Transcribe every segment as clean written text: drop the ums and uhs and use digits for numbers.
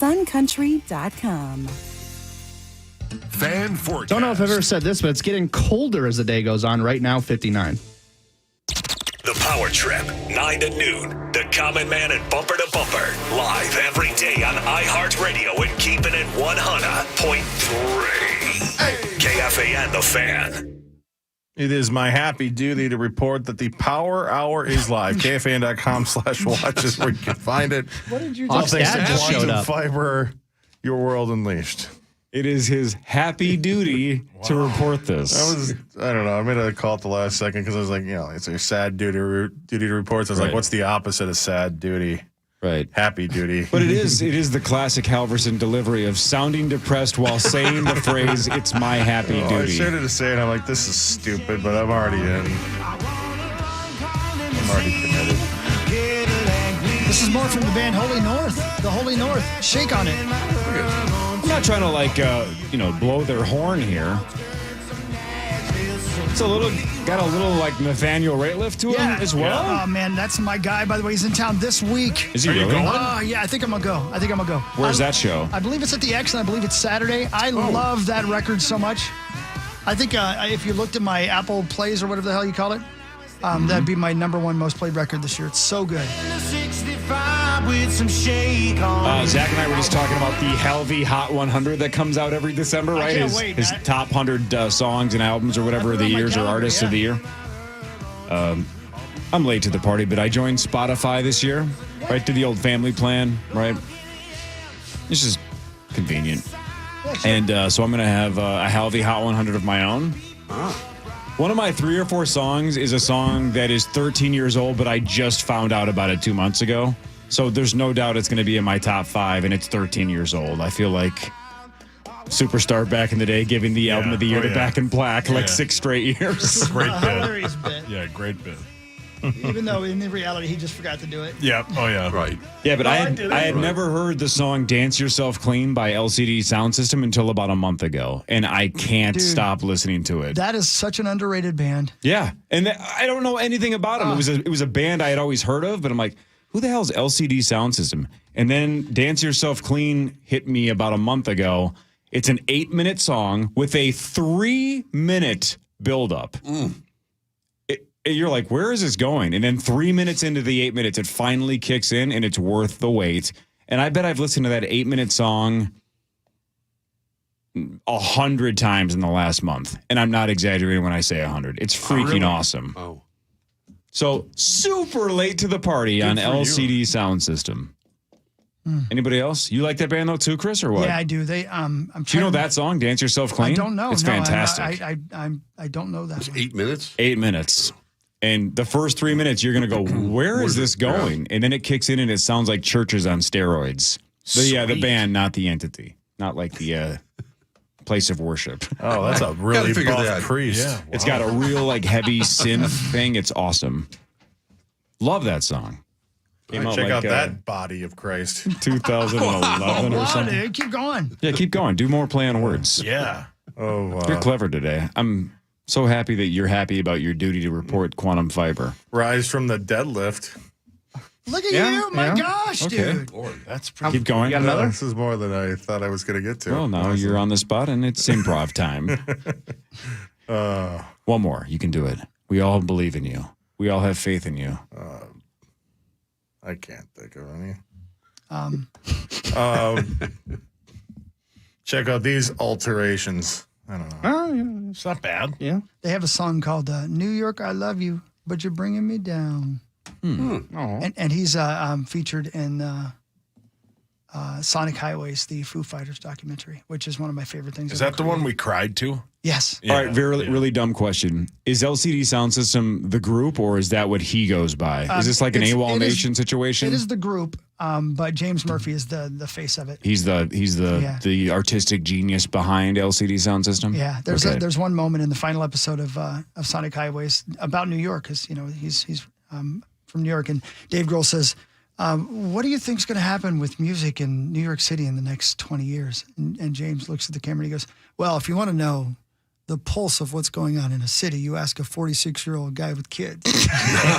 suncountry.com. Fan forecast. Don't know if I've ever said this, but it's getting colder as the day goes on. Right now, 59. The Power Trip, 9 to noon. The Common Man and Bumper to Bumper. Live every day on iHeartRadio and keeping it 100.3. Hey. KFAN, The Fan. It is my happy duty to report that the Power Hour is live. KFAN.com/watch is where you can find it. What did you All just thanks to just showed Quantum up? Fiber, your world unleashed. It is his happy duty to report this. I don't know. I made a call at the last second because I was like, it's a sad duty to report. So I was like, what's the opposite of sad duty? Right. Happy duty. But it is the classic Halverson delivery of sounding depressed while saying the phrase, it's my happy duty. I started to say it. I'm like, this is stupid, but I'm already in. I'm already committed. This is more from the band Holy North. The Holy North. Shake on it. I'm not trying to blow their horn here. It's got a little like Nathaniel Rateliff to him as well. Oh man, that's my guy. By the way, he's in town this week. Is he really? Yeah, I think I'm gonna go. Where's that show? I believe it's at the X, and I believe it's Saturday. I love that record so much. I think if you looked at my Apple Plays or whatever the hell you call it, that'd be my number one most played record this year. It's so good. Zach and I were just talking about the Halvey Hot 100 that comes out every December, right? His top 100 songs and albums or whatever of the years or artists of the year. I'm late to the party, but I joined Spotify this year, right through the old family plan, right? It's just convenient. And so I'm going to have a Halvey Hot 100 of my own. One of my 3 or 4 songs is a song that is 13 years old, but I just found out about it 2 months ago. So there's no doubt it's going to be in my top 5, and it's 13 years old. I feel like Superstar back in the day giving the album of the year to Back in Black 6 straight years. Great bit. Hilarious bit. Yeah, great bit. Even though in reality he just forgot to do it. Yep. Oh, yeah. Right. Yeah, but I had never heard the song Dance Yourself Clean by LCD Soundsystem until about a month ago, and I can't stop listening to it. That is such an underrated band. Yeah, and I don't know anything about them. It was a band I had always heard of, but I'm like, who the hell is LCD Soundsystem? And then Dance Yourself Clean hit me about a month ago. It's an 8-minute song with a 3-minute buildup. You're like, where is this going? And then 3 minutes into the 8 minutes, it finally kicks in, and it's worth the wait. And I bet I've listened to that 8-minute song 100 times in the last month. And I'm not exaggerating when I say 100. It's freaking awesome. Oh. So super late to the party on LCD Soundsystem. Anybody else? You like that band though too, Chris, or what? Yeah, I do. Do you know that song, Dance Yourself Clean? I don't know. It's fantastic. I don't know that. It's 8 minutes? 8 minutes. And the first 3 minutes, you're going to go, where is this going? And then it kicks in and it sounds like churches on steroids. The band, not the entity. Not like the place of worship. Oh, that's a really buff priest. Yeah, wow. It's got a real like heavy synth thing. It's awesome. Love that song. Check out that body of Christ. 2011 or something. Dude, keep going. Yeah, keep going. Do more play on words. Yeah. Oh, wow. You're clever today. I'm so happy that you're happy about your duty to report quantum fiber. Rise from the deadlift. Look at you. My gosh, dude. Lord, that's pretty. Keep going. You got another? This is more than I thought I was going to get to. Well, now you're on the spot, and it's improv time. One more. You can do it. We all believe in you. We all have faith in you. I can't think of any. Check out these alterations. I don't know. Oh, yeah. It's not bad. Yeah. They have a song called New York, I Love You, but you're bringing me down. And he's featured in Sonic Highways, the Foo Fighters documentary, which is one of my favorite things. Is that the one we cried to? Yes. All right, really dumb question. Is LCD Soundsystem the group, or is that what he goes by? Is this like an AWOL Nation situation? It is the group, but James Murphy is the face of it. He's the artistic genius behind LCD Soundsystem. Yeah, there's one moment in the final episode of Sonic Highways about New York, because he's from New York, and Dave Grohl says, what do you think's going to happen with music in New York City in the next 20 years? And James looks at the camera and he goes, well, if you want to know the pulse of what's going on in a city. You ask a 46-year-old guy with kids.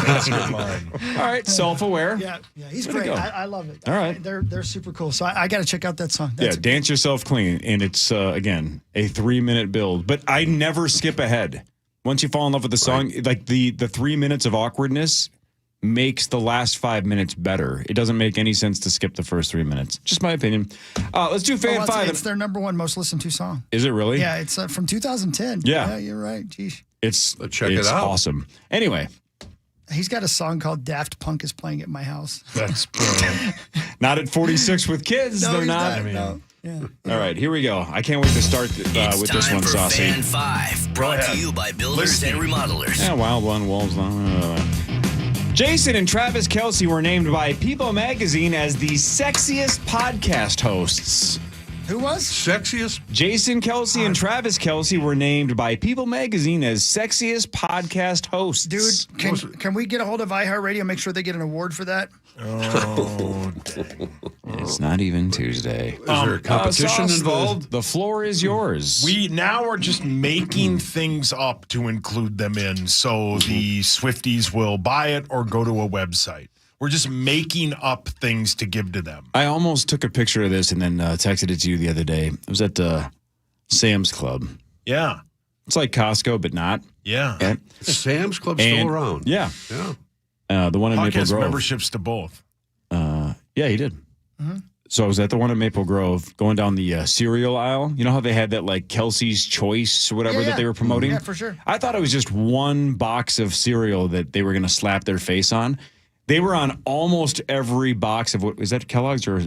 That's a good line. All right, self-aware. Yeah, he's Way to great. go. I love it. All right. They're super cool. So I got to check out that song. Yeah, Dance Yourself Clean. And it's, again, a 3-minute build. But I never skip ahead. Once you fall in love with the song, like the 3 minutes of awkwardness makes the last 5 minutes better. It doesn't make any sense to skip the first 3 minutes. Just my opinion. Let's do Fan 5. It's their number one most listened to song. Is it really? Yeah, it's from 2010. Yeah. You're right. Geez. It's check it out. Awesome. Anyway. He's got a song called Daft Punk is Playing at My House. That's brilliant. Not at 46 with kids. No, They're he's not. I mean, no. Yeah. All right, here we go. I can't wait to start with this one, Saucy. Fan 5, brought to you by Builders and Remodelers. Yeah, Wild One, Wolves. Jason and Travis Kelce were named by People Magazine as the sexiest podcast hosts. Who was? Sexiest? Jason Kelce and Travis Kelce were named by People Magazine as sexiest podcast hosts. Dude, can we get a hold of iHeartRadio, make sure they get an award for that? Oh, dang. It's not even Tuesday. Is there a competition Sauce, involved? The floor is yours. We now are just making things up to include them in, so the Swifties will buy it or go to a website. We're just making up things to give to them. I almost took a picture of this and then texted it to you the other day. I was at Sam's Club. Yeah. It's like Costco, but not. Yeah. Okay. Sam's Club's still around. Yeah. Yeah. The one in Maple Podcast Grove. memberships to both. Yeah, he did. Mm-hmm. So I was at the one in Maple Grove going down the cereal aisle. You know how they had that like Kelce's Choice or whatever that they were promoting? Yeah, for sure. I thought it was just one box of cereal that they were going to slap their face on. They were on almost every box of what is that Kellogg's or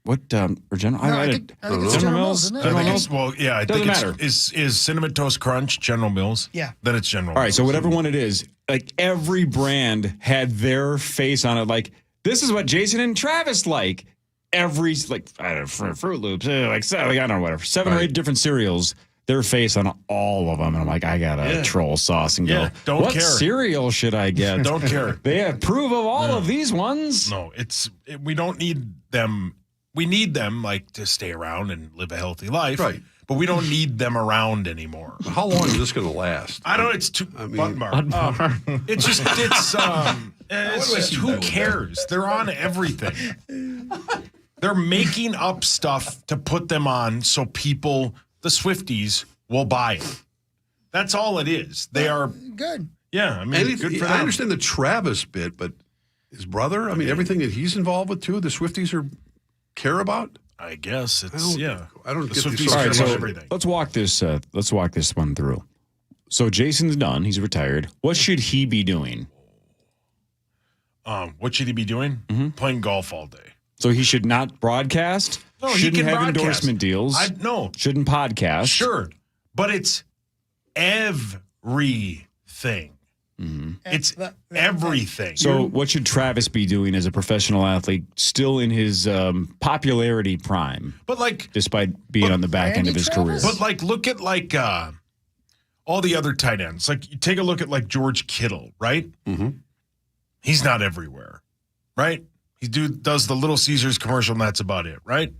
what or General? No, I think it's General Mills, isn't it? General I think Mills? it's, well, yeah, I Doesn't think matter. is Cinnamon Toast Crunch General Mills? Yeah. Then it's General All right, Mills. so whatever one it is, like every brand had their face on it. Like this is what Jason and Travis like. Every like I don't know, Fruit Loops, like I don't know, whatever, 7 or 8 different cereals. Their face on all of them, and I'm like, I gotta troll Sauce and go. Don't what care. cereal should I get? Don't care. They approve of all of these ones. No, we don't need them. We need them like to stay around and live a healthy life. Right. But we don't need them around anymore. How long is this going to last? I don't know. It's too button bar. It's just who cares? They're on everything. They're making up stuff to put them on so people, the Swifties, will buy it. That's all it is. They are Good. Yeah, I mean, good for them. I understand the Travis bit, but his brother, I mean, everything that he's involved with too, the Swifties care about? I guess it's I don't get the these Swifties All care right, about so everything. let's walk this one through. So Jason's done; he's retired. What should he be doing? What should he be doing? Playing golf all day. So he should not broadcast. No, he shouldn't can have broadcast. endorsement deals. No, Shouldn't podcast. sure, but it's everything. It's everything. So what should Travis be doing as a professional athlete, still in his popularity prime, but like, despite being on the back end of his career? Travis? but like, look at like all the other tight ends. Like, you take a look at like George Kittle, right? Mm-hmm. He's not everywhere, right? He does the Little Caesars commercial, and that's about it, right?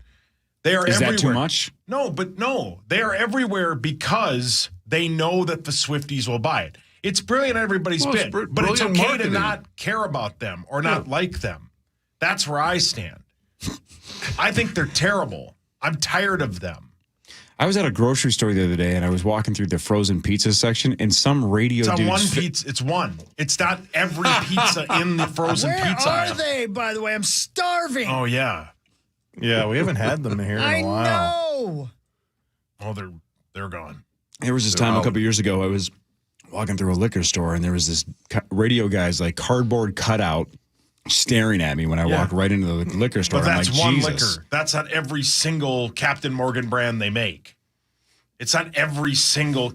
They are Is everywhere. that too much? No, they are everywhere because they know that the Swifties will buy it. It's brilliant on everybody's Well, it's bit, but it's brilliant okay marketing. to not care about them or not like them. That's where I stand. I think they're terrible. I'm tired of them. I was at a grocery store the other day, and I was walking through the frozen pizza section, and some radio It's on dude. one pizza. It's one. It's not every pizza in the frozen Where pizza are aisle. they, by the way? I'm starving. Oh yeah. Yeah, we haven't had them here in I a while. know. Oh, they're gone. There was this time a couple years ago, I was walking through a liquor store, and there was this radio guy's like cardboard cutout staring at me when I walked right into the liquor store. But I'm that's like, one Jesus. liquor. That's not every single Captain Morgan brand they make. It's not every single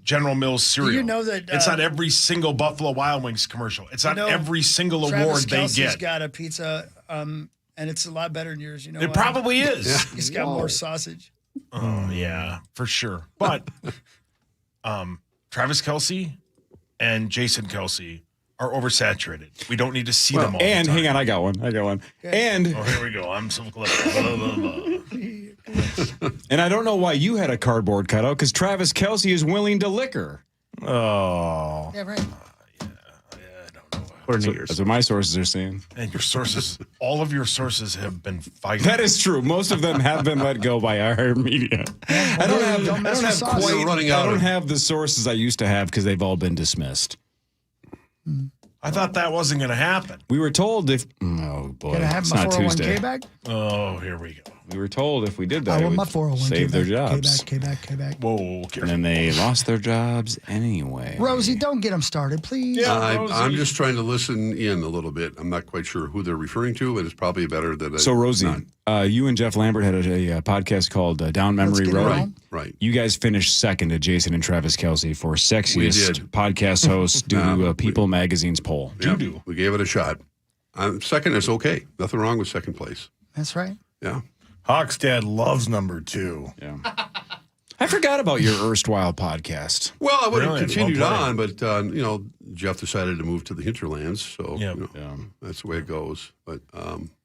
General Mills cereal. you know that, it's not every single Buffalo Wild Wings commercial. It's not know, every single Travis award they Kelce's get. got a pizza, and it's a lot better than yours. You know, It why? probably is. He's got more sausage. Oh yeah, for sure. But Travis Kelce and Jason Kelce are oversaturated. We don't need to see them all. And the time. hang on, I got one. And Oh, here we go. I'm so clever. Blah, blah, blah. And I don't know why you had a cardboard cutout, because Travis Kelce is willing to liquor. Oh. Yeah, right. That's what my sources are saying. And your sources, all of your sources have been fighting. That is true. Most of them have been let go by our media. I don't have the sources I used to have because they've all been dismissed. I thought that wasn't going to happen. We were told if oh boy, Can I have it's my not 401k Tuesday. back? Oh, here we go. We were told if we did I that, it want my would 401k save their back. jobs. K back. Whoa, And careful. then they lost their jobs anyway. Rosie, don't get them started, please. I'm just trying to listen in a little bit. I'm not quite sure who they're referring to, but it's probably better that So Rosie, you and Jeff Lambert had a podcast called Down Memory Let's get it Road. on. Right. You guys finished second to Jason and Travis Kelce for We sexiest did. podcast hosts due to People Magazine's poll. Yeah, we gave it a shot. Second is okay. Nothing wrong with second place. That's right. Yeah. Hawk's dad loves number 2. Yeah. I forgot about your erstwhile podcast. Well, I would have Really? continued Well on, but Jeff decided to move to the hinterlands, so Yep. that's the way it goes. But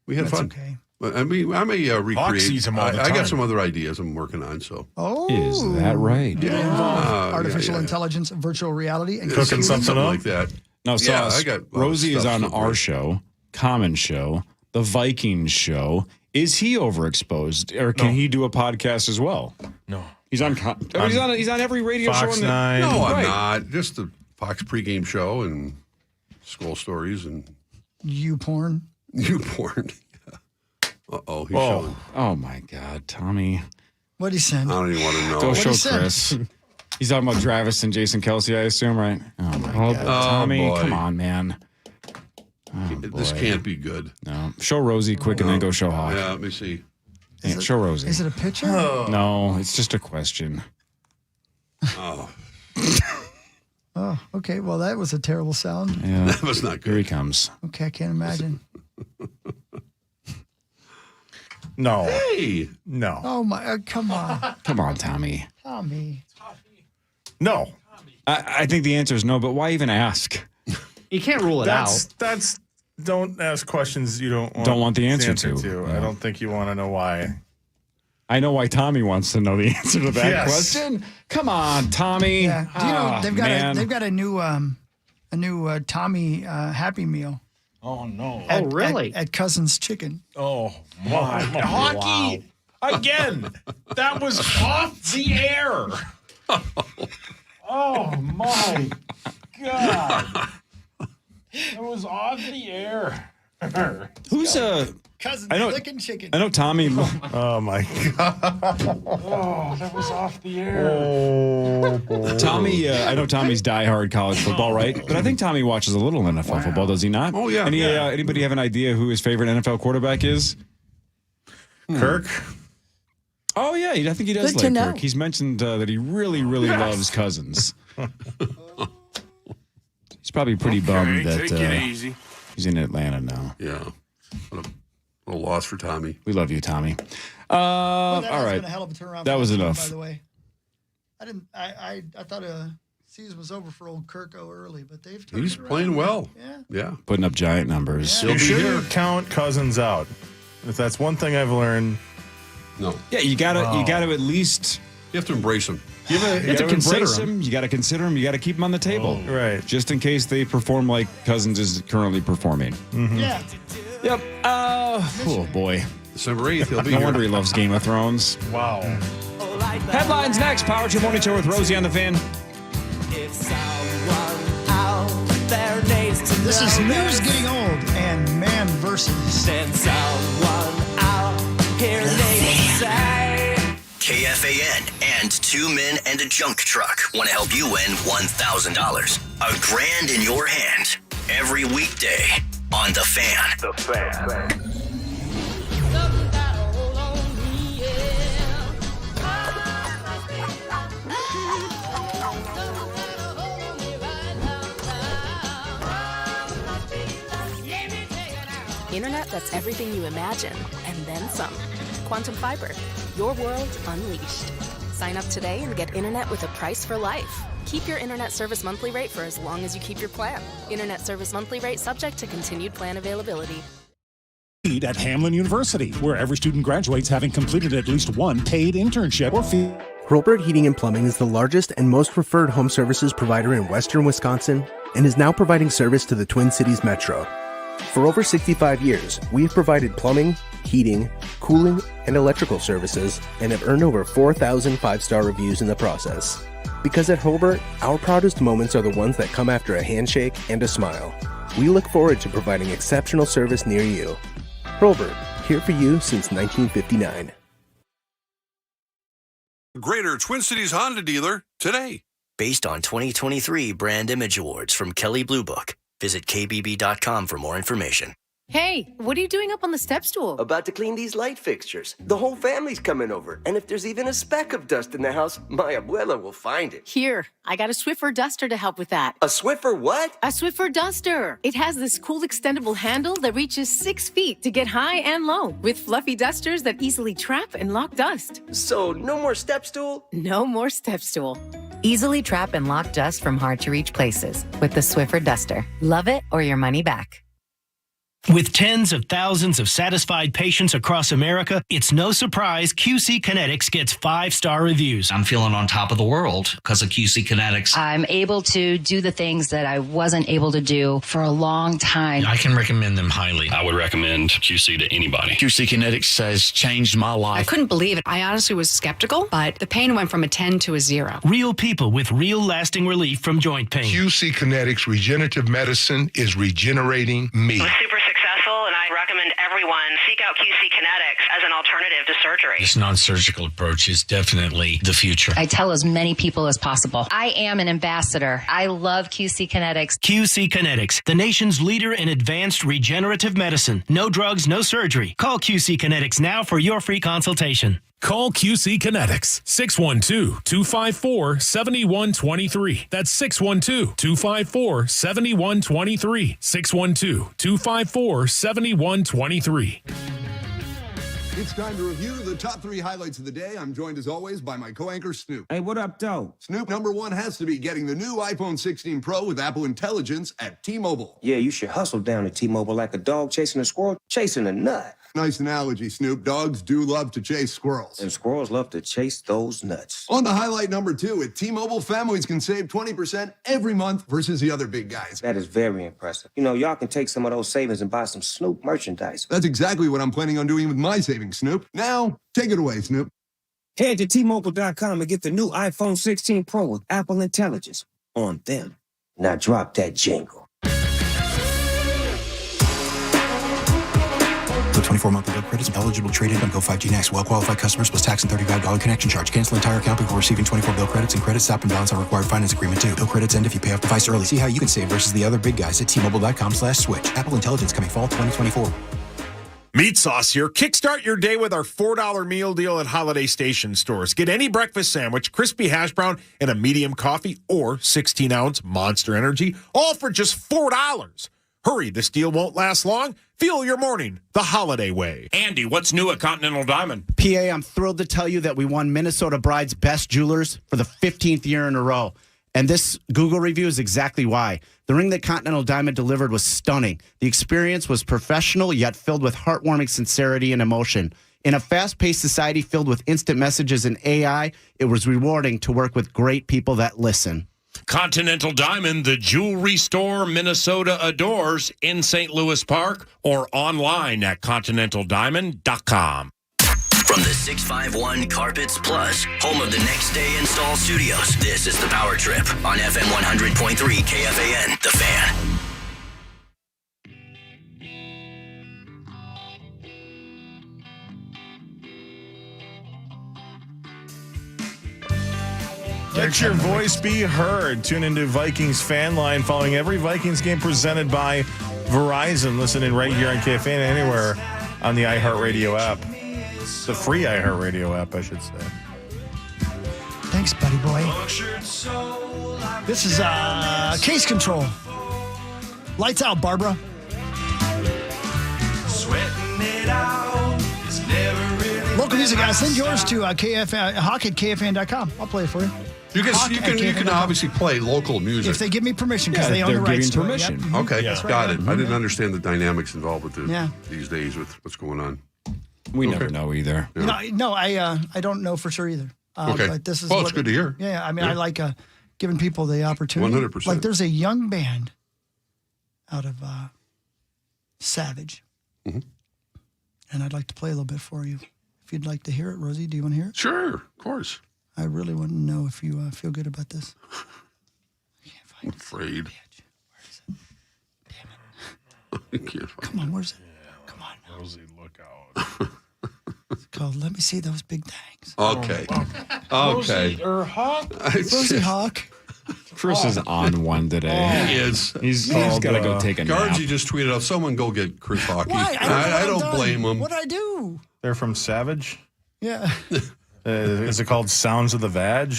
we had That's fun. okay. But I may recreate. sees him all the I time. got some other ideas I'm working on. So Oh. Is that right? Did it involve yeah, artificial yeah. intelligence, virtual reality, and Cooking computing? something up? like that. No, so Yeah, I got a lot of Rosie is stuff on somewhere. our show, Common Show, the Vikings show. Is he overexposed, or can he do a podcast as well? No. He's on. He's on every radio show. Fox in the, 9. No, I'm Right. not. Just the Fox pregame show and Skull Stories and You porn. new porn. Uh-oh, he's Oh. showing. Oh my God, Tommy! What'd he send? I don't even want to know. Go What'd show he say? Chris. He's talking about Travis and Jason Kelce, I assume, right? Oh my God, Tommy! boy. Come on, man. This can't be good. No, show Rosie quick, and then go show Hawk. Yeah, let me see. Yeah, show Rosie. Is it a picture? No, it's just a question. Oh, Oh, okay. Well, that was a terrible sound. Yeah, that was not here he good. comes. Okay, I can't imagine. No. Hey, No. Oh my! Come on, Come on, Tommy. Tommy. No. I think the answer is no, but why even ask? You can't rule it out. That's don't ask questions you don't want the answer to. I don't think you want to know why. I know why Tommy wants to know the answer to that Yes. question. Come on, Tommy. Yeah. Do you know Ah, they've got a new Tommy Happy Meal Oh, no. at, really? at Cousin's Chicken. Oh, my. Hockey. Again. That was off the air. Oh, my God. It was off the air. Who's Cousin's I know- Licking Chicken. I know Tommy. Oh my God. Oh, that was off the air. Oh boy. Tommy, I know Tommy's diehard college football, right? But I think Tommy watches a little NFL football, does he not? Oh, yeah. Anybody have an idea who his favorite NFL quarterback is? Kirk. Oh yeah, I think he does Good to like know. Kirk. He's mentioned that he really, really loves Cousins. He's probably pretty bummed that he's in Atlanta now. yeah. What a loss for Tommy. We love you, Tommy. Well, that all has right. been a hell of a turnaround. That for was team, enough. By the way, I thought season was over for old Kirko early, but they've turned He's it around. playing well. Yeah. Yeah. Putting up giant numbers. He'll You be shouldn't here. count Cousins out. If that's one thing I've learned, No, Yeah, you gotta at least you have to embrace him. you have to consider embrace him. You gotta consider him. You gotta keep him on the table, right? just in case they perform like Cousins is currently performing. Yeah. Yep. Oh boy. December 8th, he'll be No here. wonder he loves Game of Thrones. Wow. Headlines next. Power Trip Morning Show with Rosie on the Fan. This is News Getting Old and Man versus. KFAN and 2 Men and a Junk Truck want to help you win $1,000. $1,000 in your hand every weekday on The Fan. The Fan. Internet that's everything you imagine, and then some. Quantum Fiber, your world unleashed. Sign up today and get internet with a price for life. Keep your internet service monthly rate for as long as you keep your plan. Internet service monthly rate subject to continued plan availability. at Hamlin University, where every student graduates having completed at least one paid internship or field. Hurlburt Heating and Plumbing is the largest and most preferred home services provider in western Wisconsin and is now providing service to the Twin Cities Metro. For over 65 years, we have provided plumbing, heating, cooling, and electrical services and have earned over 4,000 five-star reviews in the process. Because at Hurlburt, our proudest moments are the ones that come after a handshake and a smile. We look forward to providing exceptional service near you. Hurlburt, here for you since 1959. Greater Twin Cities Honda dealer today. Based on 2023 Brand Image Awards from Kelley Blue Book. Visit kbb.com for more information. Hey, what are you doing up on the step stool? About to clean these light fixtures. The whole family's coming over. And if there's even a speck of dust in the house, my abuela will find it. Here, I got a Swiffer duster to help with that. A Swiffer what? A Swiffer duster. It has this cool extendable handle that reaches 6 feet to get high and low, with fluffy dusters that easily trap and lock dust. So no more step stool? No more step stool. Easily trap and lock dust from hard-to-reach places with the Swiffer duster. Love it or your money back. With tens of thousands of satisfied patients across America, it's no surprise QC Kinetics gets 5-star reviews. I'm feeling on top of the world because of QC Kinetics. I'm able to do the things that I wasn't able to do for a long time. I can recommend them highly. I would recommend QC to anybody. QC Kinetics has changed my life. I couldn't believe it. I honestly was skeptical, but the pain went from a 10 to a 0. Real people with real lasting relief from joint pain. QC Kinetics Regenerative Medicine is regenerating me. Super successful, and I recommend everyone seek out QC Kinetics as an alternative to surgery. This non-surgical approach is definitely the future. I tell as many people as possible. I am an ambassador. I love QC Kinetics. QC Kinetics, the nation's leader in advanced regenerative medicine. No drugs, no surgery. Call QC Kinetics now for your free consultation. Call QC Kinetics, 612-254-7123. That's 612-254-7123. 612-254-7123. It's time to review the top 3 highlights of the day. I'm joined as always by my co-anchor Snoop. Hey, what up, though? Snoop, number 1 has to be getting the new iPhone 16 Pro with Apple Intelligence at T-Mobile. Yeah, you should hustle down at T-Mobile like a dog chasing a squirrel, chasing a nut. Nice analogy, Snoop. Dogs do love to chase squirrels. And squirrels love to chase those nuts. On to highlight number 2, at T-Mobile, families can save 20% every month versus the other big guys. That is very impressive. You know, y'all can take some of those savings and buy some Snoop merchandise. That's exactly what I'm planning on doing with my savings, Snoop. Now, take it away, Snoop. Head to T-Mobile.com and get the new iPhone 16 Pro with Apple Intelligence on them. Now drop that jingle. For 24 monthly bill credits, eligible trade-in on Go 5G Next. Well-qualified customers plus tax and $35 connection charge. Cancel entire account before receiving 24 bill credits, and credit stop and balance on required finance agreement too. Bill credits end if you pay off device early. See how you can save versus the other big guys at T-Mobile.com/switch. Apple Intelligence coming fall 2024. Meat Sauce here. Kickstart your day with our $4 meal deal at Holiday Station stores. Get any breakfast sandwich, crispy hash brown, and a medium coffee, or 16-ounce Monster Energy, all for just $4. Hurry, this deal won't last long. Fuel your morning the holiday way. Andy, what's new at Continental Diamond? PA, I'm thrilled to tell you that we won Minnesota Bride's Best Jewelers for the 15th year in a row. And this Google review is exactly why. The ring that Continental Diamond delivered was stunning. The experience was professional, yet filled with heartwarming sincerity and emotion. In a fast-paced society filled with instant messages and AI, it was rewarding to work with great people that listen. Continental Diamond, the jewelry store Minnesota adores, in St. Louis Park or online at continentaldiamond.com. From the 651 Carpets Plus, home of the Next Day Install Studios, this is The Power Trip on FM 100.3 KFAN, The Fan. Let your voice be heard. Tune into Vikings Fan Line following every Vikings game presented by Verizon. Listen in right here on KFAN anywhere on the iHeartRadio app. The free iHeartRadio app, I should say. Thanks, buddy boy. This is Case Control. Lights out, Barbara. Sweating it out. It's never really Local music, guys. Send yours to Hawk at KFAN.com. I'll play it for you. You can obviously play local music. If they give me permission, because they own the rights to it. Yep. Mhm. Okay, That's right, got yeah. it. I didn't understand the dynamics involved with Yeah. these days with what's going on. We never know either. No, I don't know for sure either. Okay. But this is Well, it's good to hear. Yeah, I mean, I like giving people the opportunity. 100%. Like, there's a young band out of Savage, Mhm. and I'd like to play a little bit for you. If you'd like to hear it, Rosie, do you want to hear it? Sure, of course. I really want to know if you feel good about this. I'm afraid. Come on, where's it? Come on. Rosie, look out. It's called Let Me See Those Big Tangs. Okay. Rosie or Hawk? Rosie Hawk. Chris is on one today. He is. He's got to go take a nap. Gargi just tweeted out, someone go get Chris Hockey. Why? I don't blame him. What did I do? They're from Savage. Yeah. Is it called Sounds of the Vag?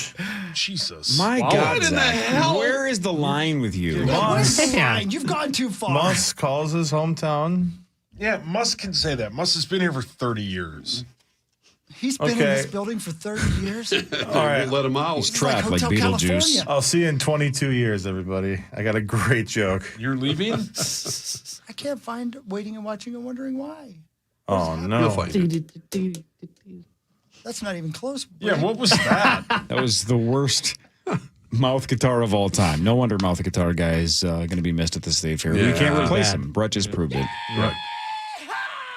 Jesus. My What God, in the Zach, hell? where is the line with you? Where's the line? You've gone too far. Muss calls his hometown. Yeah, Musk can say that. Musk has been here for 30 years. He's been in this building for 30 years. All right. Let him out. He's trapped like Hotel Beetlejuice. California. I'll see you in 22 years, everybody. I got a great joke. You're leaving? I can't find Waiting and Watching and Wondering Why. Oh, no. You'll find it. That's not even close. Yeah, what was that? That was the worst mouth guitar of all time. No wonder mouth guitar guy is going to be missed at the State Fair. We can't replace him. Brett just proved it. Right.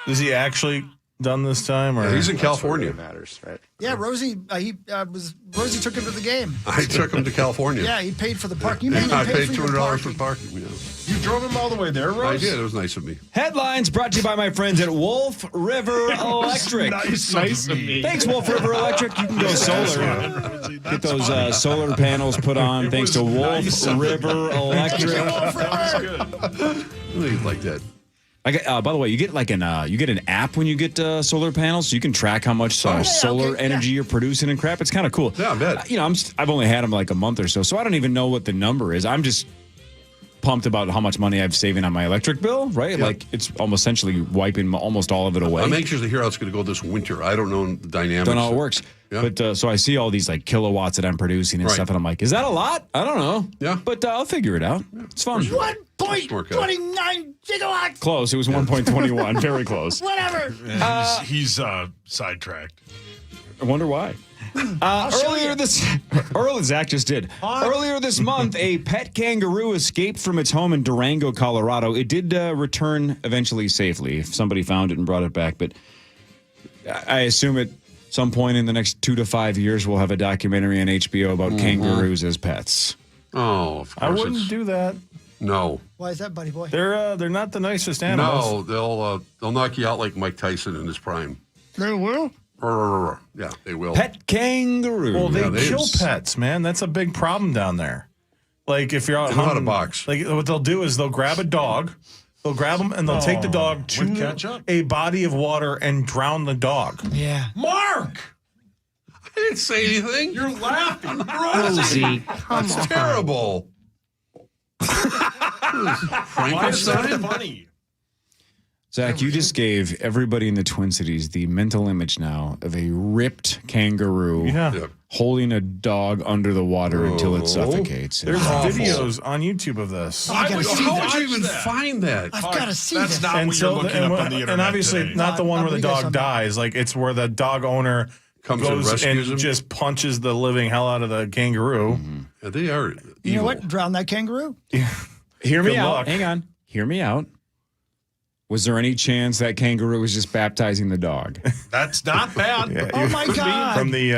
Is he actually done this time? Or Yeah, he's in California. Matters, right? Yeah, Rosie. Rosie took him to the game. I took him to California. Yeah, he paid for the park. You mean I he paid paid for your $200 parking? for parking. Yeah. You drove him all the way there, Rose? I did. It was nice of me. Headlines brought to you by my friends at Wolf River Electric. Nice of me. Thanks, Wolf River Electric. You can go solar. Get those solar panels put on. Thanks to Wolf River Electric. Really like that. I get, by the way, you get like you get an app when you get solar panels, so you can track how much solar energy you're producing and crap. It's kind of cool. Yeah, I bet. I've only had them like a month or so I don't even know what the number is. I'm just pumped about how much money I'm saving on my electric bill. Right, like it's almost essentially wiping almost all of it away. I'm anxious to hear how it's going to go this winter. I don't know the dynamics. Don't know how it works. Yeah. But so I see all these like kilowatts that I'm producing and Right. stuff, and I'm like, is that a lot? I don't know. Yeah. But I'll figure it out. It's fun. 1.29 gigawatts. Close. It was 1.21. Very close. Whatever. Yeah, he's sidetracked. I wonder why. Zach just did. Earlier this month, a pet kangaroo escaped from its home in Durango, Colorado. It did return eventually safely. If somebody found it and brought it back, but I assume at some point in the next 2 to 5 years, we'll have a documentary on HBO about kangaroos as pets. Oh, of course. I wouldn't do that. No. Why is that, buddy boy? They're not the nicest animals. No, they'll knock you out like Mike Tyson in his prime. They will? Yeah, they will. Pet kangaroo. Well, they kill pets, man. That's a big problem down there. Like if you're out They know how to hunting, box. like what they'll do is they'll grab a dog, they'll grab them and they'll take the dog with to ketchup? a body of water and drown the dog. Yeah. Mark! I didn't say anything. You're laughing. Rosie. That's terrible. Why is that Frankenstein? funny? Zach, you just gave everybody in the Twin Cities the mental image now of a ripped kangaroo Yeah. holding a dog under the water until it suffocates. There's Awful. videos on YouTube of this. I gotta see How that. would you even find that? I've got to see That's this. not And what so, you're looking up on the internet and obviously today. not the one where the I'll believe dog something. dies. Like it's where the dog owner Comes and goes rescues and him? just punches the living hell out of the kangaroo. Yeah, they are evil. You know what? Drown that kangaroo. Hear me Good out. luck. Hang on. Hear me out. Was there any chance that kangaroo was just baptizing the dog? That's not bad. Yeah, Oh, my God. From the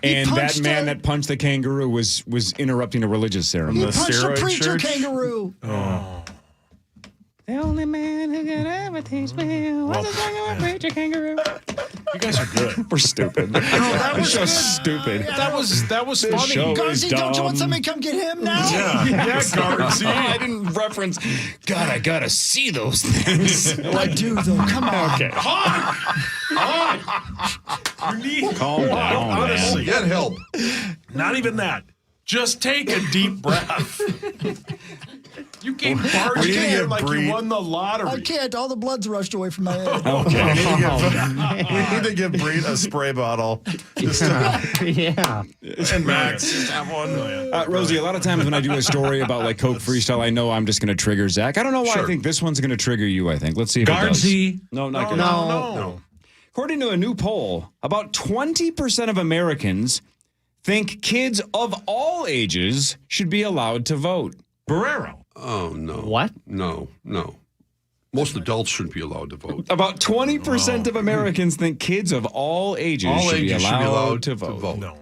And that punched man a- that punched the kangaroo was interrupting a religious He ceremony. The punched a steroid preacher church? kangaroo. The only man who could ever teach me was a single preacher kangaroo. You guys are good. We're stupid. that This was show's good. stupid. That was This funny. show- Garzi, don't you want dumb. somebody to come get him now? Yeah, Garzi. I didn't reference. God, I gotta see those things. I do, though. Come on. Okay, You need calm down, honestly, Get help. not even that. Just take a deep breath. You came barging in like you won the lottery. I can't. All the blood's rushed away from my head. Okay. We need to give Bree a spray bottle. Yeah. And Max just have one. Rosie, a lot of times when I do a story about like Coke Freestyle, I know I'm just going to trigger Zach. I don't know why I think this one's going to trigger you, I think. Let's see if it does. Guardsy. No, not No. According to a new poll, about 20% of Americans think kids of all ages should be allowed to vote. Barrero. Oh, no. What? No. Most adults shouldn't be allowed to vote. About 20% of Americans think kids of all ages, should be allowed to vote. No.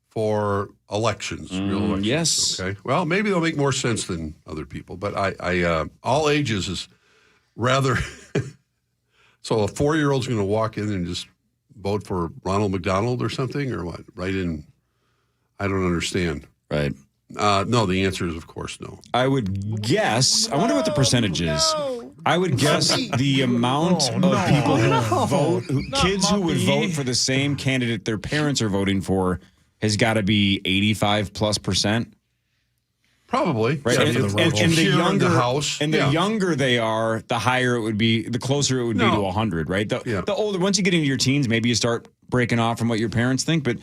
For elections, real elections. Yes. Okay. Well, maybe they'll make more sense than other people, but I all ages is rather. So a 4-year-old's going to walk in and just vote for Ronald McDonald or something, or what? Right in. I don't understand. Right. No, the answer is, of course, no. I would guess. I wonder what the percentage is. I would guess the amount of people who vote, kids who would vote for the same candidate their parents are voting for, has got to be 85+%. Probably. Right. Yeah, And the younger house. and the younger they are, the higher it would be, the closer it would be to 100, right? The older, once you get into your teens, maybe you start breaking off from what your parents think, but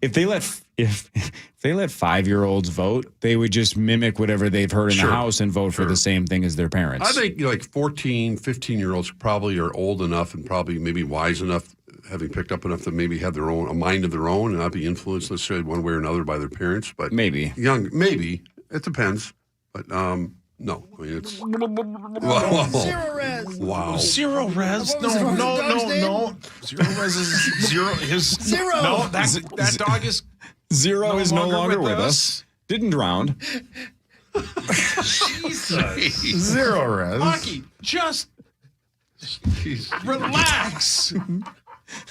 if they let 5-year-olds vote, they would just mimic whatever they've heard in the house and vote for the same thing as their parents. I think like 14, 15-year-olds probably are old enough and probably maybe wise enough, having picked up enough to maybe have their own, a mind of their own and not be influenced necessarily one way or another by their parents. But maybe. Maybe. It depends. But no. I mean, it's... Zero res. Wow. Zero res? No. Zero res is zero. Zero. No, that dog is... Zero is no longer with us. Didn't drown. Jesus. Zero res. Hockey, just relax.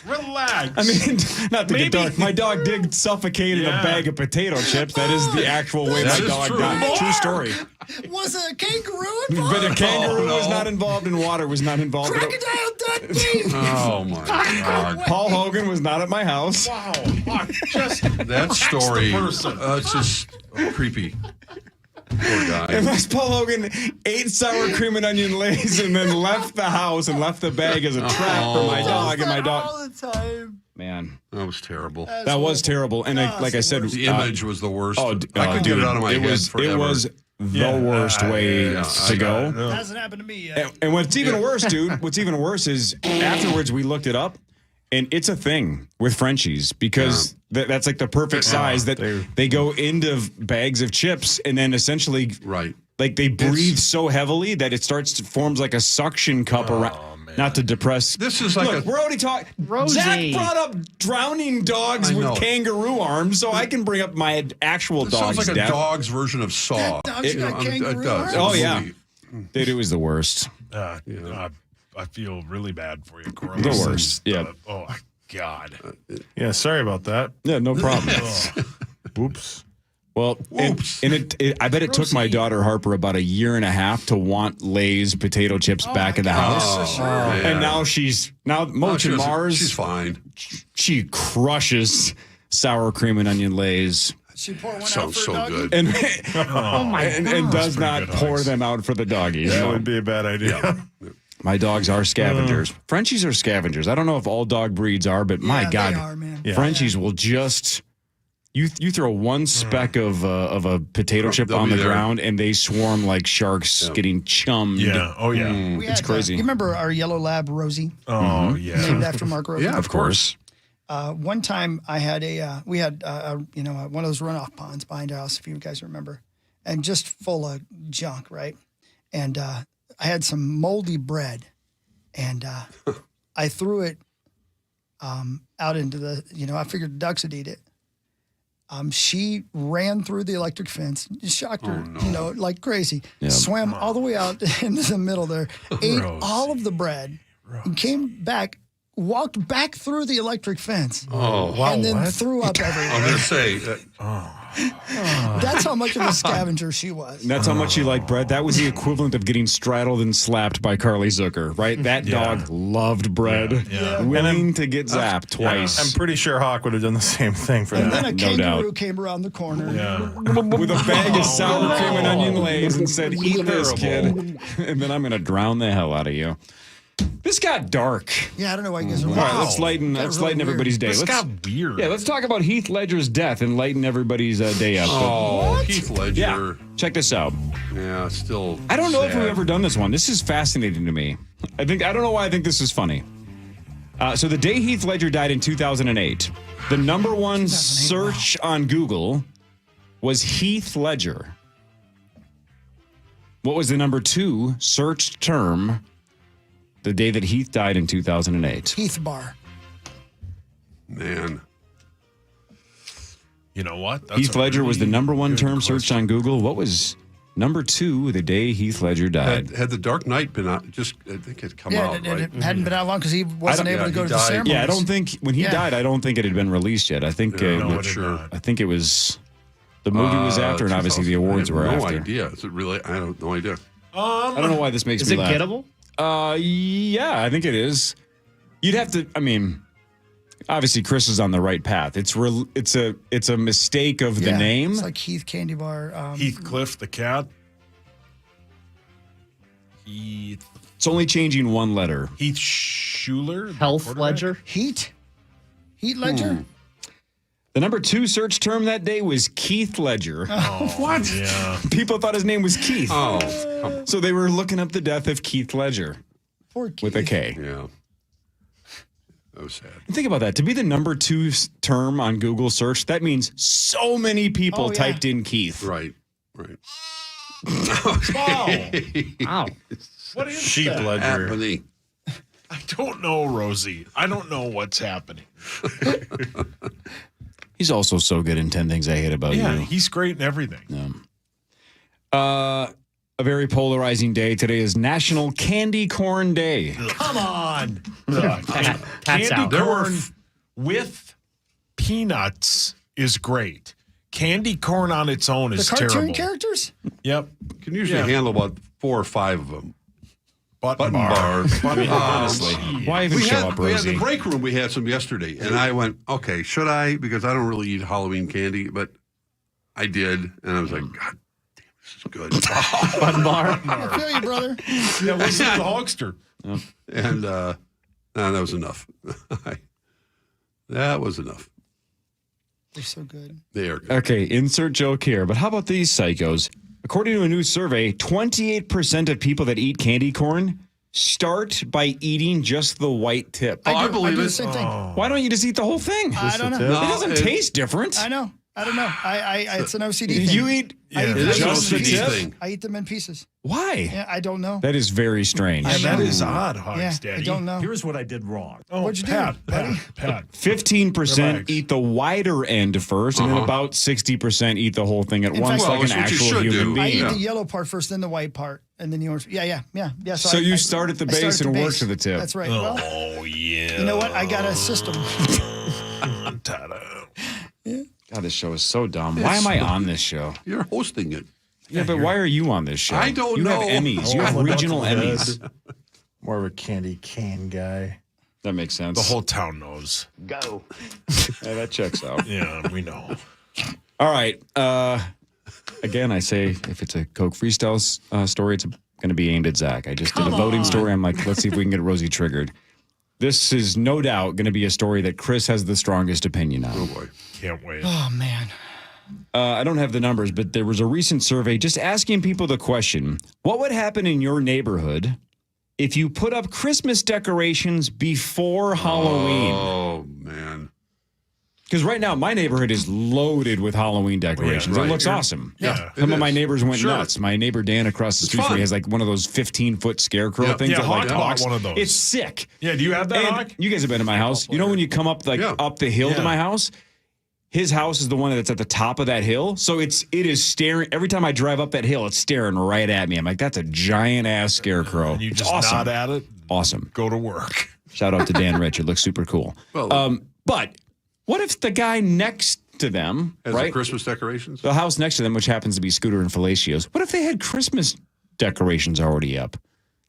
Relax. I mean, not to get dark. My dog did suffocate in a bag of potato chips. That is the actual way my dog died. True story. Was a kangaroo involved? But a kangaroo was not involved and water was not involved. Crocodile Dundee. Oh, my God. Paul Hogan was not at my house. Wow. Just that story, person. It's just creepy. Poor guy. Unless Paul Hogan ate sour cream and onion lays and then left the house and left the bag as a trap for my dog and my dog. All the time. Man, that was terrible. That was terrible. And like I said, the image was the worst. Oh, I couldn't get it out of my head forever. It was the worst way to go. It hasn't happened to me yet. And what's even worse, dude, what's even worse is afterwards we looked it up. And it's a thing with Frenchies because that's like the perfect size that they go into bags of chips and then essentially like they breathe so heavily that it forms like a suction cup around. Not to depress. This is like we're already talking. Zach brought up drowning dogs with kangaroo arms, so I can bring up my actual dog's sounds like death. a dog's version of Saw. It does. Oh yeah, dude, it was the worst. I feel really bad for you, Corey. The worst. Yeah. Oh, my God. Yeah, sorry about that. Yeah, no problem. Oops. Well, I bet it took my daughter Harper about 1.5 years to want Lay's potato chips back in the house. And now she's Moach and Mars. She's fine. She crushes sour cream and onion Lay's. She pour one Sounds out for so a doggy? good. And does not pour them out for the doggies. That would be a bad idea. My dogs are scavengers. Frenchies are scavengers. I don't know if all dog breeds are, but my God, they are, man. Frenchies will just you throw one speck of a potato chip on the ground, and they swarm like sharks getting chummed. Yeah. Oh yeah. It's crazy. You remember our yellow lab Rosie? Oh yeah. Named after Mark Rosie. Yeah, of course. One time I had we had one of those runoff ponds behind our house, if you guys remember, and just full of junk, right? And I had some moldy bread, and I threw it out into the, I figured the ducks would eat it. She ran through the electric fence, shocked her, like crazy, swam all the way out into the middle there, ate all of the bread, and came back walked back through the electric fence. Oh, wow. And then threw up everywhere. I'm going to say, That's how much of a scavenger she was. And that's how much she liked bread. That was the equivalent of getting straddled and slapped by Carly Zucker, right? That dog loved bread. Yeah. Willing to get zapped twice. I'm pretty sure Hawk would have done the same thing for And that. then a kangaroo came around the corner. With a bag of sour cream and onion lays and said, "Eat this, kid," and then I'm going to drown the hell out of you. This got dark. Yeah, I don't know why you guys are. All right, let's lighten everybody's day. This got weird. Yeah, let's talk about Heath Ledger's death and lighten everybody's day up. oh, Heath Ledger. Yeah, check this out. Yeah, still. I don't know if sad. we've ever done this one. This is fascinating to me. I don't know why I think this is funny. So the day Heath Ledger died in 2008, the number one search on Google was Heath Ledger. What was the number two searched term the day that Heath died in 2008? Heath Bar. Man. You know what? Heath Ledger was the number one term searched on Google. What was number two the day Heath Ledger died? Had The Dark Knight been out, I think it had come out, right? It hadn't been out long because he wasn't able to go to the ceremony. Yeah, I don't think when he died, I don't think it had been released yet. I think I'm not sure. I think it was the movie was after, and obviously the awards were after. No idea. Is it really? I have no idea. I don't know why this makes me laugh. Is it gettable? Yeah, I think it is. You'd have to. I mean, obviously, Chris is on the right path. It's a mistake of the name. It's like Heath Candy Bar. Heathcliff the cat. Heath. It's only changing one letter. Heath Schuler. Heath Ledger. Heat Ledger. The number two search term that day was Keith Ledger. What? Yeah. People thought his name was Keith. Oh, So they were looking up the death of Keith Ledger Poor Keith. with a K. yeah. That was sad. And think about that. To be the number two term on Google search, that means so many people typed in Keith. Right. Wow. What is Sheep that? Ledger. Happening. I don't know, Rosie. I don't know what's happening. He's also so good in 10 Things I Hate About Yeah, You. he's great in everything. A very polarizing day. Today is National Candy Corn Day. Come on. Cat's Candy out. corn with peanuts is great. Candy corn on its own The is cartoon terrible. characters? Yep. Can usually handle about 4 or 5 of them. Button bars. Honestly, why even show up, We had Rosie? the break room. We had some yesterday, and I went, okay, should I? Because I don't really eat Halloween candy, but I did, and I was like, God damn, this is good. Button bar. I feel you, brother. Yeah, what's the Hulkster? And no, that was enough. That was enough. They're so good. They are good. Okay, insert joke here, but how about these psychos? According to a new survey, 28% of people that eat candy corn start by eating just the white tip. I believe I do it. the same thing. Why don't you just eat the whole thing? I don't know. It doesn't taste different. I know. I don't know. It's an OCD thing. You eat I eat it is them an in OCD pieces. thing. I eat them in pieces. Why? Yeah, I don't know. That is very strange. Yeah, that is odd, Hogs Yeah, Daddy. I don't know. Here's what I did wrong. Oh, What'd you do, Pat, buddy? Pat. 15% Relax. eat the wider end first, and then about 60% eat the whole thing at In once, fact, like an that's what you actual should human do. I eat being. the yellow part first, then the white part, and then the orange. Yeah. So you start at the I base start at and the work base. to the tip. That's right. Well, Oh, yeah. you know what? I got a system. Ta-da. God, this show is so dumb. Why am I on this show? You're hosting it. Yeah, but why are you on this show? I don't you know. have Emmys. You have regional Emmys. More of a candy cane guy. That makes sense. The whole town knows. Go. Yeah, that checks out. Yeah, we know. All right. Again, I say if it's a Coke freestyle story, it's going to be aimed at Zach. I just did a voting story. I'm like, let's see if we can get Rosie triggered. This is no doubt going to be a story that Chris has the strongest opinion on. Oh, boy. Can't wait. Oh man. I don't have the numbers, but there was a recent survey just asking people the question, what would happen in your neighborhood if you put up Christmas decorations before Halloween? Oh, man. Because right now, my neighborhood is loaded with Halloween decorations. right. It looks awesome. Yeah, Some it of my is. neighbors went Sure. nuts. My neighbor Dan across the It's street from fun. me has like one of those 15-foot scarecrow things. Yeah, that like Hawk bought walks. one of those. It's sick. Yeah, do you have that, And Hawk? you guys have been to my house. You know when you come up up the hill to my house? His house is the one that's at the top of that hill. So it is staring. Every time I drive up that hill, it's staring right at me. I'm like, that's a giant ass scarecrow. And you It's just awesome. nod at it. Awesome. Go to work. Shout out to Dan Rich. It looks super cool. Well, but what if the guy next to them, Has right? the Christmas decorations? The house next to them, which happens to be Scooter and Fellatio's, what if they had Christmas decorations already up?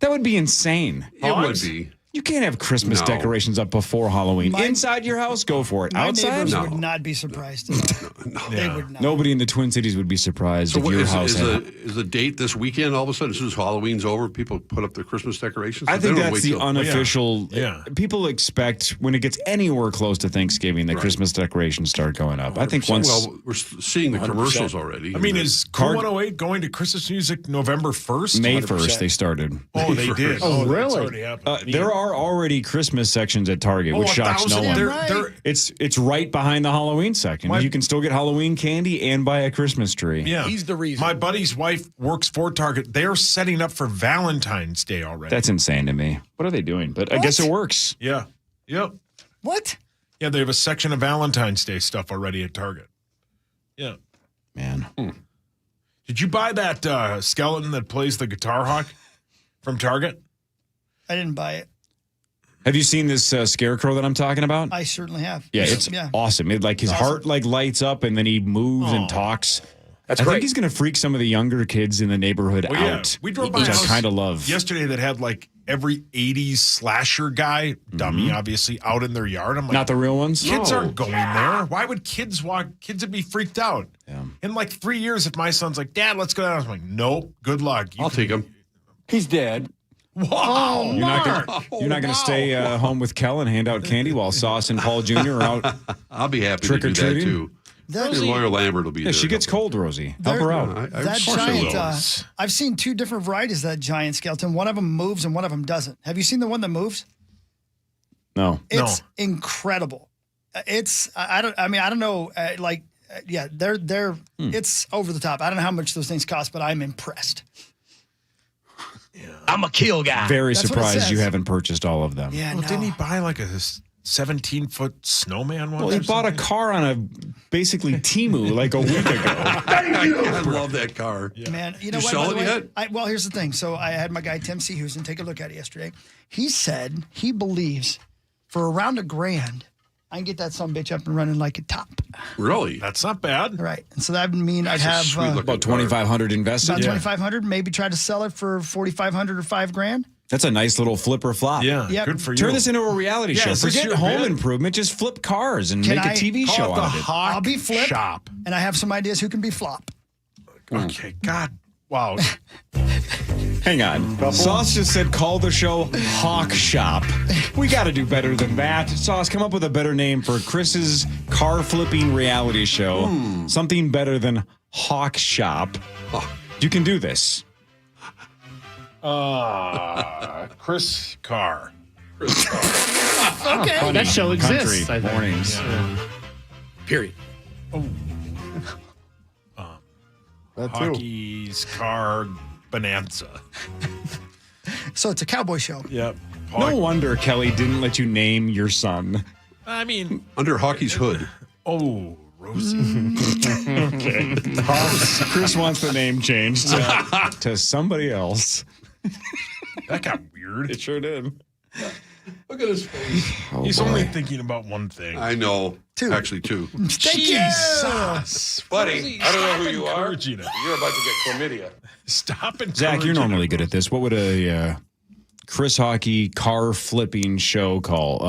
That would be insane. It would be. You can't have Christmas No. decorations up before Halloween. Inside your house, go for it. My Outside, neighbors would not be surprised at all. They would not. nobody in the Twin Cities would be surprised So if what your is, house is, had. the, is the date this weekend? All of a sudden, as soon as Halloween's over, people put up their Christmas decorations? I They think don't that's wait the till- unofficial. Yeah. People expect when it gets anywhere close to Thanksgiving, that Christmas decorations start going up. I think once. Well, we're seeing the commercials already. I mean, is Cool 108 going to Christmas music November 1st? May 1st, they started. Oh, they did. Oh, that's really? already happened. There are already Christmas sections at Target, which shocks no 1,000. one. They're- It's right behind the Halloween section. You can still get Halloween candy and buy a Christmas tree. Yeah. He's the reason. My buddy's wife works for Target. They're setting up for Valentine's Day already. That's insane to me. What are they doing? But I guess it works. Yeah. Yep. What? Yeah, they have a section of Valentine's Day stuff already at Target. Yeah. Man. Did you buy that skeleton that plays the guitar hawk from Target? I didn't buy it. Have you seen this scarecrow that I'm talking about? I certainly have. Yeah, it's awesome. It his heart lights up and then he moves and talks. That's I great. think he's going to freak some of the younger kids in the neighborhood Well, yeah. out. We drove by which a I house kind of love. yesterday that had like every 80s slasher guy, dummy obviously, out in their yard. I'm like, Not the real ones? kids aren't going there. Why would kids walk? Kids would be freaked out. Yeah. In like 3 years, if my son's like, Dad, let's go down. I'm like, nope, good luck. I'll take him. He's dead. Wow. You're not going to stay home with Kel and hand out candy while Sauce and Paul Jr. are out. I'll be happy to do that, Trick-or-treating? too. That, Lawyer Lambert will be Yeah, there. she gets cold, Rosie. Help her out. that giant, I've seen two different varieties of that giant skeleton. One of them moves and one of them doesn't. Have you seen the one that moves? No. It's incredible. It's I don't know. It's over the top. I don't know how much those things cost, but I'm impressed. I'm a kill guy. Very That's what it surprised you says. haven't purchased all of them. Yeah, Well, no. didn't he buy like a 17-foot snowman one? Well, he bought a car on a basically Temu like a week ago. I love that car. Man, you know Did you what? sell by the it way, yet? Well, here's the thing. So I had my guy Tim Seahusen take a look at it yesterday. He said he believes for around $1,000, I can get that sumbitch up and running like a top. Really? That's not bad. Right. And so that would mean I'd have About 2,500 invested. about 2,500. Maybe try to sell it for 4,500 or $5,000. That's a nice little flipper flop. Yeah, Yep. good for you. Turn this into a reality Yeah, show. is this Forget your home bid? improvement. Just flip cars and Can make a I TV Call show it the out of it. Hawk I'll be flip. Shop. And I have some ideas who can be flop. Okay, God. Wow. Hang on. Sauce just said call the show Hawk Shop. We got to do better than that. Sauce, come up with a better name for Chris's car flipping reality show. Something better than Hawk Shop. You can do this. Chris Carr. Okay. That show exists. Country I think. mornings. Period. That too. Hockey's Car Bonanza. So it's a cowboy show. Yep. No wonder Kelly didn't let you name your son. I mean, Under Hockey's hood. oh, Rosie. Okay. Chris wants the name changed to somebody else. That got weird. It sure did. Look at his face. He's only thinking about one thing. I know. Two. Actually, two. Thank Jesus. Buddy, I don't know who you are. Encouraging it. You're about to get chlamydia. Stop encouraging Zach, you're normally it. good at this. What would a Chris Hockey car flipping show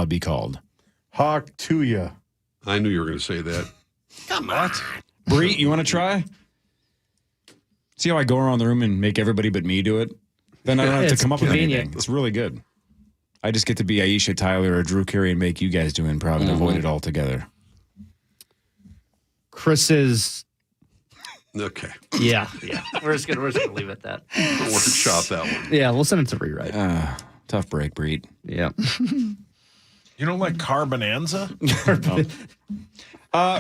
be called? Hawk to ya. I knew you were going to say that. Come on. Bree, you want to try? See how I go around the room and make everybody but me do it? Then I don't have to It's come up with convenient. anything. It's really good. I just get to be Aisha Tyler or Drew Carey and make you guys do improv and avoid it altogether. Chris's. Okay. Yeah. We're just gonna leave it at that. Workshop that one. Yeah, we'll send it to rewrite. Tough break, Breed. Yeah. You don't like Car Bonanza?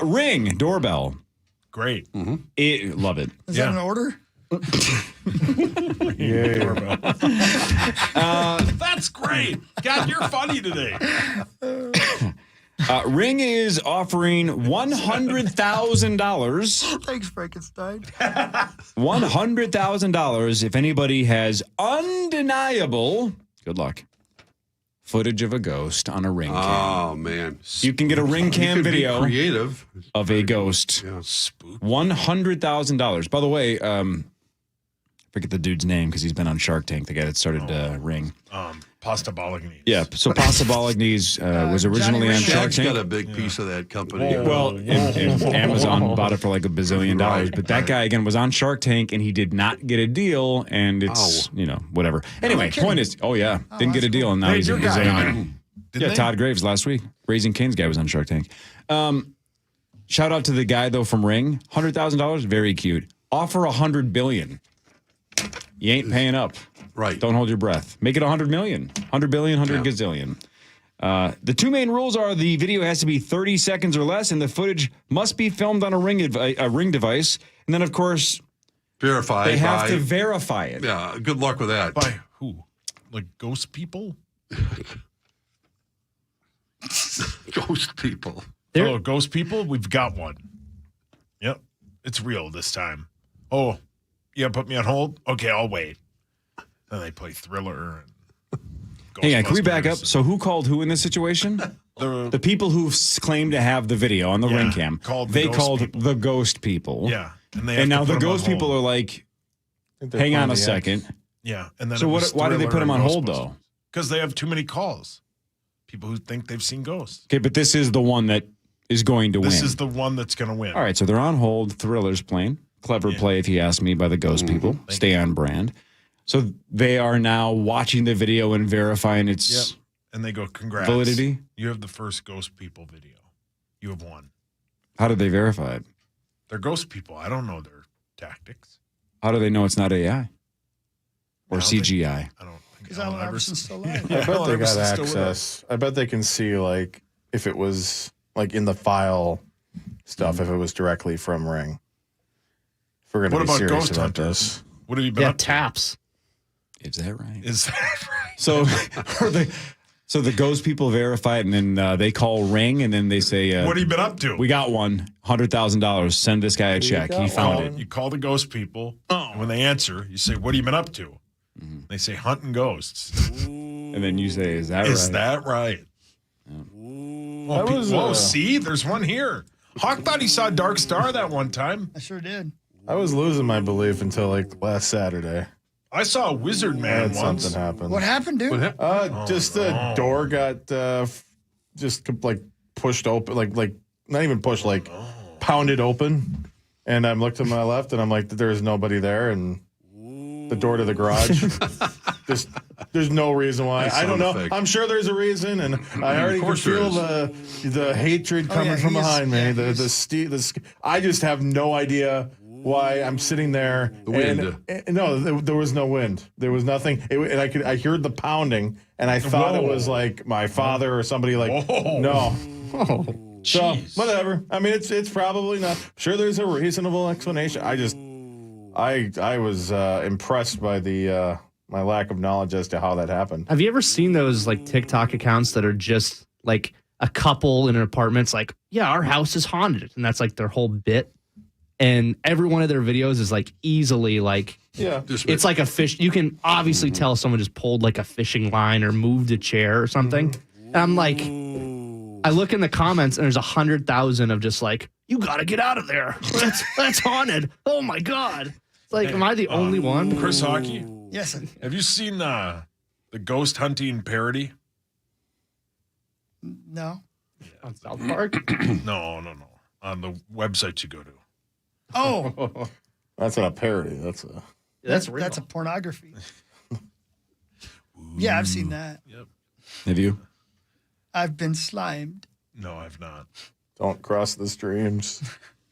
Ring doorbell. Great. Love it. Is that an order? Yeah. That's great. God, you're funny today. Ring is offering $100,000. Thanks, Frankenstein. $100,000 if anybody has undeniable, good luck, footage of a ghost on a ring cam. Oh, man. You can get a ring cam video creative. of a ghost. Yeah. $100,000. By the way, I forget the dude's name because he's been on Shark Tank, the guy that started Ring. Pasta Bolognese. Yeah, so Pasta Bolognese was originally on Shark Shaq's Tank. got a big piece of that company. Well, and Amazon bought it for like $1 billion. But that guy, again, was on Shark Tank, and he did not get a deal, and it's, whatever. Anyway, point is, didn't get a deal, and now he's in Yeah, Todd Graves last week. Raising Cane's guy was on Shark Tank. Shout out to the guy, though, from Ring. $100,000, very cute. Offer $100 billion. You ain't paying up. Right. Don't hold your breath. Make it $100 million. $100 billion, 100 gazillion. The two main rules are the video has to be 30 seconds or less, and the footage must be filmed on a ring device. And then, of course, verify. They have to verify it. Yeah, good luck with that. By who? Like ghost people? Ghost people. Hello, ghost people? We've got one. Yep. It's real this time. Oh, yeah, put me on hold? Okay, I'll wait. Then they play Thriller. Hang on, can we back up? So who called who in this situation? The people who claim to have the video on the ring cam. Called the ghost people. Yeah. And now the ghost people are like, hang on a second. Yeah. And then so why did they put them on hold, though? Because they have too many calls. People who think they've seen ghosts. Okay, but this is the one that is going to win. This is the one that's going to win. All right, so they're on hold. Thriller's playing. Clever play, if you ask me, by the ghost people. Stay on brand. So they are now watching the video and verifying its and they go, congrats. Validity. You have the first ghost people video. You have won. How did they verify it? They're ghost people. I don't know their tactics. How do they know it's not AI or CGI? I don't think because Allen Iverson's still alive. I bet they got access. I bet they can see like if it was like in the file stuff, if it was directly from Ring. If we're going to be serious Ghost about Hunters? this. What have you been up to? taps. Is that right? Is that right? So the ghost people verify it, and then they call Ring, and then they say, what have you been up to? We got one, $100,000. Send this guy a check. He found it. You call the ghost people, and when they answer, you say, what have you been up to? They say, hunting ghosts. And then you say, is that right? Is that right? Whoa, see? There's one here. Hawk thought he saw Dark Star that one time. I sure did. I was losing my belief until like last Saturday. I saw a wizard man once. Something happened. What happened, dude? Just the door got just like pushed open, like not even pushed, like pounded open. And I'm looked to my left, and I'm like, there's nobody there, and the door to the garage. There's no reason why. I don't know. I'm sure there's a reason, and I already can feel the hatred coming from behind me. I just have no idea why I'm sitting there. The wind. No, there was no wind. There was nothing. And I heard the pounding, and I thought it was like my father or somebody. Like, no. So whatever. I mean, it's probably not. I'm sure there's a reasonable explanation. I was impressed by my lack of knowledge as to how that happened. Have you ever seen those like TikTok accounts that are just like a couple in an apartment? It's like, yeah, our house is haunted, and that's like their whole bit. And every one of their videos is like easily like, it's like a fish. You can obviously tell someone just pulled like a fishing line or moved a chair or something. And I'm like, I look in the comments and there's 100,000 of just like, you got to get out of there. That's haunted. Oh my God. It's like, am I the only one? Chris Hockey? Yes. Have you seen the ghost hunting parody? No. On South Park? No. On the website you go to. Oh. That's not a parody. That's real. That's a pornography. Yeah, I've seen that. Yep. Have you? I've been slimed. No, I've not. Don't cross the streams.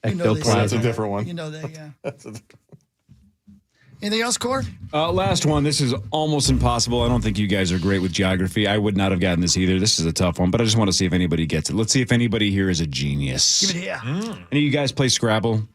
That's a different one. You know that, yeah. Anything else, Cord? Last one. This is almost impossible. I don't think you guys are great with geography. I would not have gotten this either. This is a tough one, but I just want to see if anybody gets it. Let's see if anybody here is a genius. Give it here. Any of you guys play Scrabble?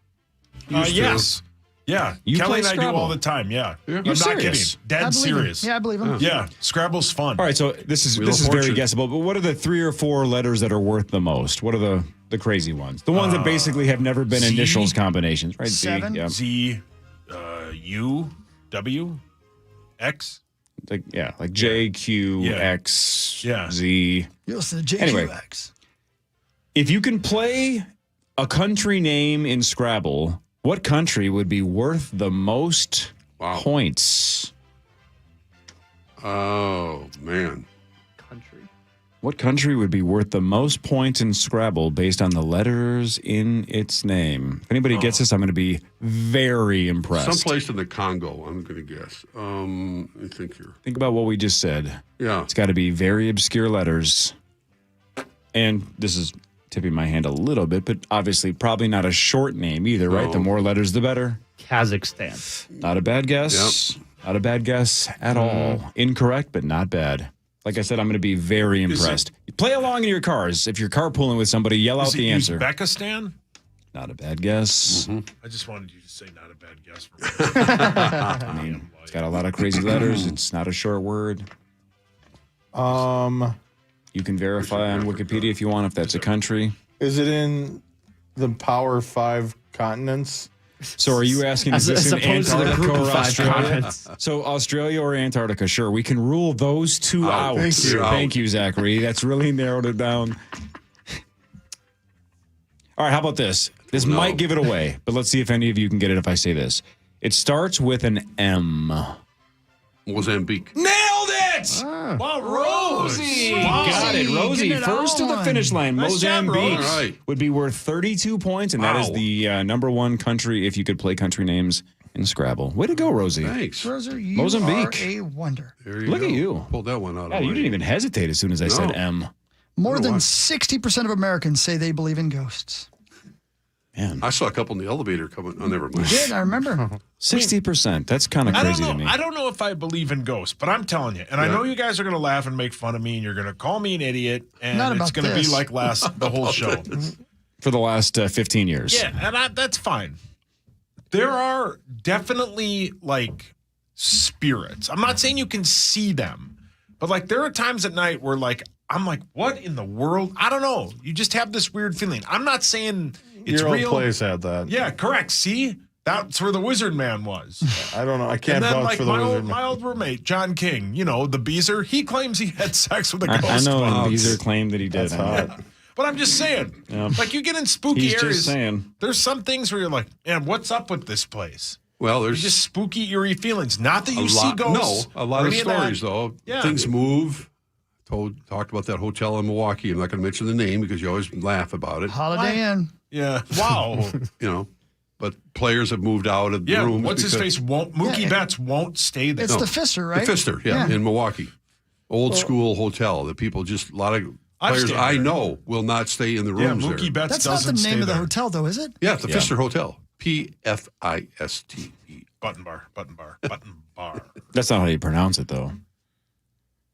Yes. Yeah. You Kelly play and I do Scrabble? all the time. Yeah. I'm You're not serious? kidding. Dead serious. Yeah, I believe him. Yeah. Scrabble's fun. All right, so this is very guessable, but what are the 3 or 4 letters that are worth the most? What are the crazy ones? The ones that basically have never been Z, initials combinations, right? 7. Z, yeah. Z, U, W, X. like JQX Z. You listen to JQX. Anyway, if you can play a country name in Scrabble, what country would be worth the most points? Oh, man. What country would be worth the most points in Scrabble based on the letters in its name? If anybody gets this, I'm going to be very impressed. Someplace in the Congo, I'm going to guess. Let me think here. Think about what we just said. Yeah. It's got to be very obscure letters. And this is tipping my hand a little bit, but obviously probably not a short name either, right? The more letters, the better. Kazakhstan. Not a bad guess. Yep. Not a bad guess at all. Incorrect, but not bad. Like I said, I'm going to be very impressed. Play along in your cars. If you're carpooling with somebody, yell out the answer. Uzbekistan? Not a bad guess. I just wanted you to say not a bad guess for me. I mean, it's got a lot of crazy letters. It's not a short word. You can verify on Wikipedia if you want if that's a country. Is it in the Power 5 continents? So are you asking, is this in Antarctica or Australia? So Australia or Antarctica, sure. We can rule those two out. Thank you, Zachary. That's really narrowed it down. All right, how about this? This might give it away, but let's see if any of you can get it if I say this. It starts with an M. Mozambique. Nailed it! Wow, Rosie! Got it. Rosie, first to the finish line. Nice job, Mozambique Rose. would be worth 32 points, and that is the number one country if you could play country names in Scrabble. Way to go, Rosie. Thanks. Roser, you Mozambique. are a wonder. Look at you. Pulled that one out. Yeah, you didn't even hesitate as soon as I said M. More than 60% of Americans say they believe in ghosts. Man. I saw a couple in the elevator coming. Oh, never mind. You did, I remember. 60%. That's kind of crazy to me. I don't know if I believe in ghosts, but I'm telling you, and I know you guys are going to laugh and make fun of me, and you're going to call me an idiot, and it's going to be like the whole show. For the last 15 years. Yeah, and that's fine. There are definitely like spirits. I'm not saying you can see them, but like there are times at night where like I'm like, what in the world? I don't know. You just have this weird feeling. I'm not saying it's Your real. old place had that. Yeah, correct. See? That's where the Wizard Man was. I don't know. I can't and then, vouch like, for the Wizard Man. my old roommate, John King, you know, the Beezer, he claims he had sex with a ghost. I know, and once. Beezer claimed that he did. That's hot. But I'm just saying, like you get in spooky He's areas. just saying. There's some things where you're like, man, what's up with this place? Well, there's just spooky, eerie feelings. Not that you see ghosts. No, a lot or of any stories, that. though. Yeah. Things move. Talked about that hotel in Milwaukee. I'm not going to mention the name because you always laugh about it. Holiday Inn. Yeah. Wow. But players have moved out of the Yeah. rooms. What's his face? Mookie Betts won't stay there. It's the Pfister, right? The Pfister, in Milwaukee. Old school hotel that people just, a lot of players I know will not stay in the rooms there. Mookie Betts That's not the name of the hotel, though, is it? Yeah, the Pfister Hotel. P-F-I-S-T-E. Button bar. That's not how you pronounce it, though.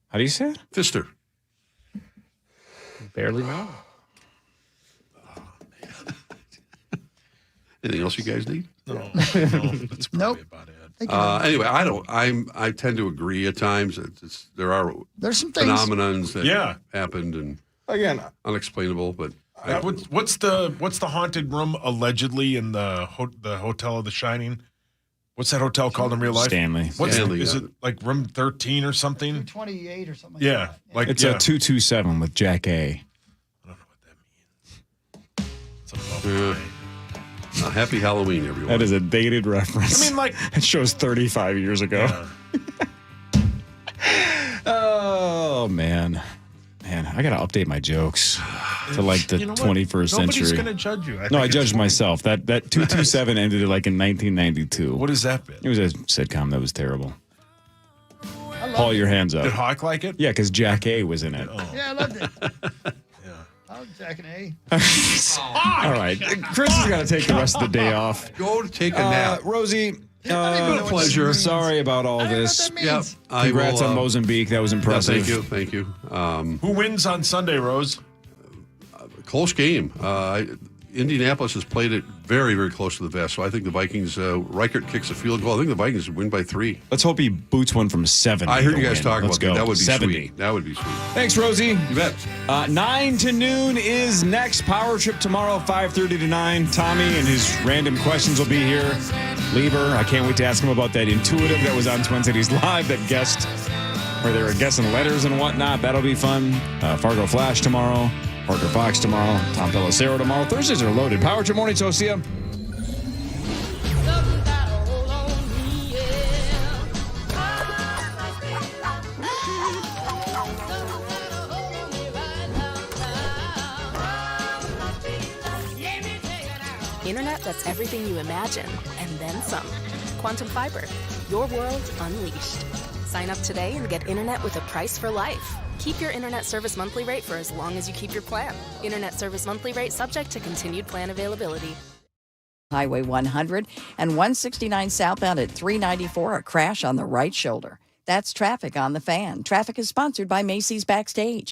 How do you say it? Pfister. Barely know. Anything else you guys need? No, that's probably about it. Anyway, I tend to agree at times. There's some things. phenomenons that happened and again unexplainable. But what's the haunted room allegedly in the Hotel of the Shining? What's that hotel called in real life? Stanley. Is it like room 13 or something? 228 or something. Yeah, like It's a 227 with Jack A. Happy Halloween, everyone. That is a dated reference. I mean, like it shows 35 years ago. Oh man, I gotta update my jokes to like the 21st century. Nobody's gonna judge you. I judged myself. That 227 ended like in 1992. What has that been? It was a sitcom that was terrible. Paul, your hands up. Did Hawk like it? Yeah, because Jack A was in it. Yeah, I loved it. I was Jack and A. All right, Chris has got to take the rest of the day off. Go to take a nap. Rosie, pleasure. Sorry about all this. Yeah, Congrats on Mozambique. That was impressive. Yeah, thank you. Who wins on Sunday, Rose? Close game. Indianapolis has played it very, very close to the vest. So I think the Vikings, Reichert kicks a field goal. I think the Vikings win by 3. Let's hope he boots one from 70. I heard you guys talk Let's about go. that. That would be 70. sweet. That would be sweet. Thanks, Rosie. You bet. 9 to noon is next. Power Trip tomorrow, 5:30 to 9. Tommy and his random questions will be here. Lieber, I can't wait to ask him about that intuitive that was on Twin Cities Live that guessed where they were guessing letters and whatnot. That'll be fun. Fargo Flash tomorrow. Parker Fox tomorrow. Tom Pelissero tomorrow. Thursdays are loaded. Power to Morning Tosia. Internet that's everything you imagine, and then some. Quantum Fiber, your world unleashed. Sign up today and get internet with a price for life. Keep your internet service monthly rate for as long as you keep your plan. Internet service monthly rate subject to continued plan availability. Highway 100 and 169 southbound at 394, a crash on the right shoulder. That's traffic on the Fan. Traffic is sponsored by Macy's Backstage.